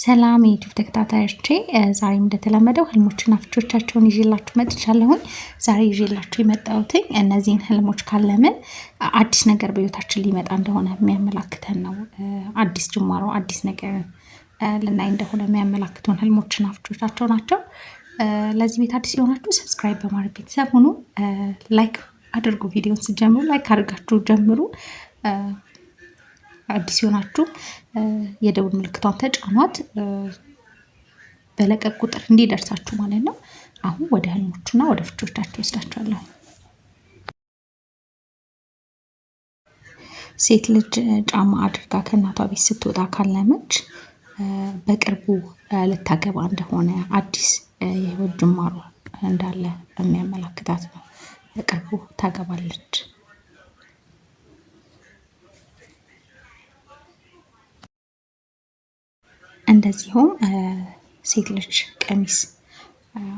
ሰላም የዩቲዩብ ተከታታዮቼ ዛሬም እንደተለመደው ህልሞችና ፍቾቻቸውን ይዤላችሁ መጥቻለሁኝ። ዛሬ ይዤላችሁ የመጣሁት እነዚህን ህልሞች ካለምን አዲስ ነገር በህይወታችን ሊመጣ እንደሆነ የሚያመላክተን ነው። አዲስ ጅማሮ፣ አዲስ ነገር ልናይ እንደሆነ የሚያመላክቱን ህልሞችና ፍቾቻቸው ናቸው። ለዚህ ቤት አዲስ የሆናችሁ ሰብስክራይብ በማድረግ ቤተሰብ ሁኑ። ላይክ አድርጉ። ቪዲዮን ስትጀምሩ ላይክ አድርጋችሁ ጀምሩ። አዲስ የሆናችሁ የደውል ምልክቷን ተጫኗት፣ በለቀቅ ቁጥር እንዲደርሳችሁ ማለት ነው። አሁን ወደ ህልሞቹና ወደ ፍቾቻቸው ወስዳችኋለሁ። ሴት ልጅ ጫማ አድርጋ ከእናቷ ቤት ስትወጣ ካለመች በቅርቡ ልታገባ እንደሆነ አዲስ የህይወት ጅማሮ እንዳለ የሚያመላክታት ነው። በቅርቡ ታገባለች። እንደዚሁም ሴት ልጅ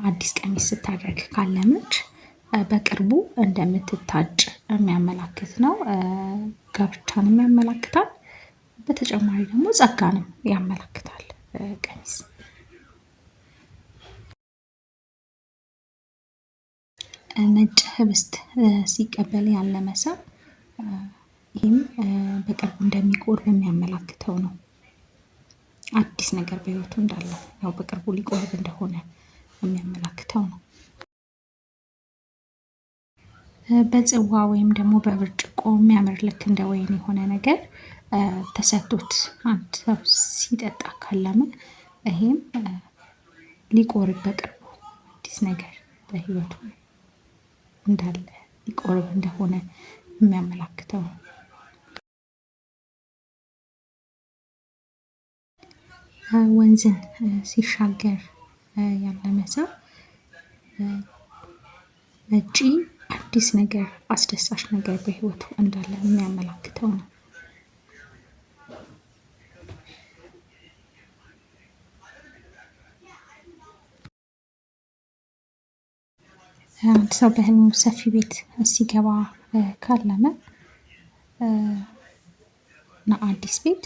አዲስ ቀሚስ ስታደርግ ካለመች በቅርቡ እንደምትታጭ የሚያመላክት ነው። ጋብቻንም ያመላክታል። በተጨማሪ ደግሞ ጸጋንም ያመላክታል። ቀሚስ ነጭ ህብስት ሲቀበል ያለመ ሰው ይህም በቅርቡ እንደሚቆርብ የሚያመላክተው ነው። አዲስ ነገር በህይወቱ እንዳለ ያው በቅርቡ ሊቆርብ እንደሆነ የሚያመላክተው ነው። በጽዋ ወይም ደግሞ በብርጭቆ የሚያምር ልክ እንደ ወይን የሆነ ነገር ተሰጥቶት አንድ ሰው ሲጠጣ ካለመ ይሄም ሊቆርብ በቅርቡ አዲስ ነገር በህይወቱ እንዳለ ሊቆርብ እንደሆነ የሚያመላክተው ነው። ወንዝን ሲሻገር ያለመ ሰው ነጭ አዲስ ነገር፣ አስደሳች ነገር በህይወቱ እንዳለ የሚያመላክተው ነው። አንድ ሰው በህልሙ ሰፊ ቤት ሲገባ ካለመ እና አዲስ ቤት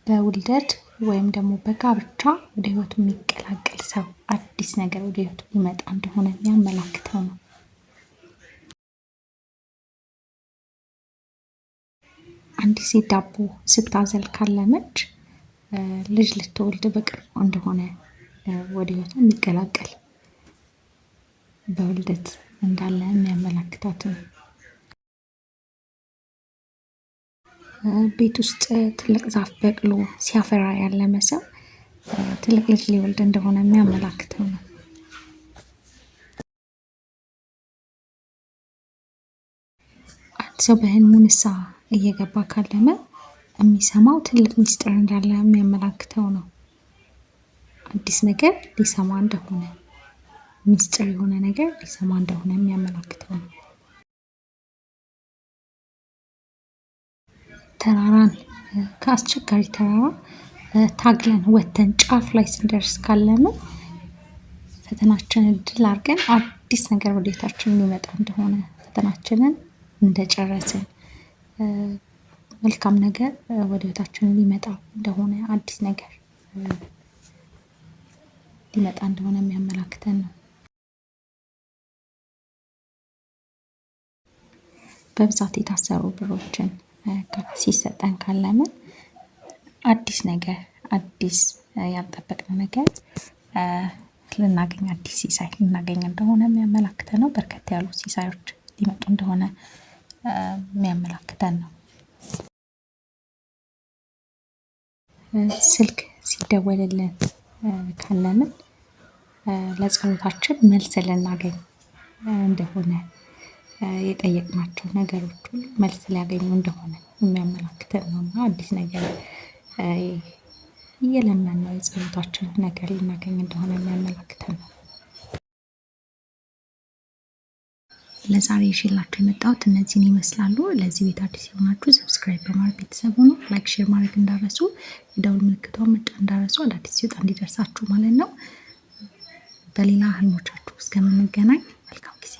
በውልደት ወይም ደግሞ በጋብቻ ወደ ህይወቱ የሚቀላቀል ሰው አዲስ ነገር ወደ ህይወቱ ሊመጣ እንደሆነ የሚያመላክተው ነው። አንዲት ሴት ዳቦ ስታዘል ካለመች ልጅ ልትወልድ በቅርቡ እንደሆነ ወደ ህይወቱ የሚቀላቀል በውልደት እንዳለ የሚያመላክታት ነው። ቤት ውስጥ ትልቅ ዛፍ በቅሎ ሲያፈራ ያለመ ሰው ትልቅ ልጅ ሊወልድ እንደሆነ የሚያመላክተው ነው። አንድ ሰው በህልሙ ንስሐ እየገባ ካለመ የሚሰማው ትልቅ ሚስጥር እንዳለ የሚያመላክተው ነው። አዲስ ነገር ሊሰማ እንደሆነ፣ ሚስጥር የሆነ ነገር ሊሰማ እንደሆነ የሚያመላክተው ነው። ተራራን ከአስቸጋሪ ተራራ ታግለን ወተን ጫፍ ላይ ስንደርስ ካለምን ፈተናችንን ድል አድርገን አዲስ ነገር ወደ ህይወታችን ሊመጣ እንደሆነ፣ ፈተናችንን እንደጨረስን መልካም ነገር ወደ ህይወታችን ሊመጣ እንደሆነ፣ አዲስ ነገር ሊመጣ እንደሆነ የሚያመላክተን ነው። በብዛት የታሰሩ ብሮችን ሲሰጠን ካለምን አዲስ ነገር፣ አዲስ ያልጠበቅነው ነገር ልናገኝ፣ አዲስ ሲሳይ ልናገኝ እንደሆነ የሚያመላክተን ነው። በርከት ያሉ ሲሳዮች ሊመጡ እንደሆነ የሚያመላክተን ነው። ስልክ ሲደወልልን ካለምን ለጸሎታችን መልስ ልናገኝ እንደሆነ፣ የጠየቅናቸው ነገሮች ሁሉ መልስ ሊያገኙ እንደሆነ የሚያመላክተን ነው እና አዲስ ነገር እየለመንነው የጸሎታችን ነገር ልናገኝ እንደሆነ የሚያመላክተን ነው። ለዛሬ ይዤላችሁ የመጣሁት እነዚህን ይመስላሉ። ለዚህ ቤት አዲስ የሆናችሁ ሰብስክራይብ በማድረግ ቤተሰብ ሁኑ። ላይክ፣ ሼር ማድረግ እንዳረሱ፣ የደውል ምልክቷን መጫን እንዳረሱ፣ አዳዲስ ሲወጣ እንዲደርሳችሁ ማለት ነው። በሌላ ህልሞቻችሁ እስከምንገናኝ መልካም ጊዜ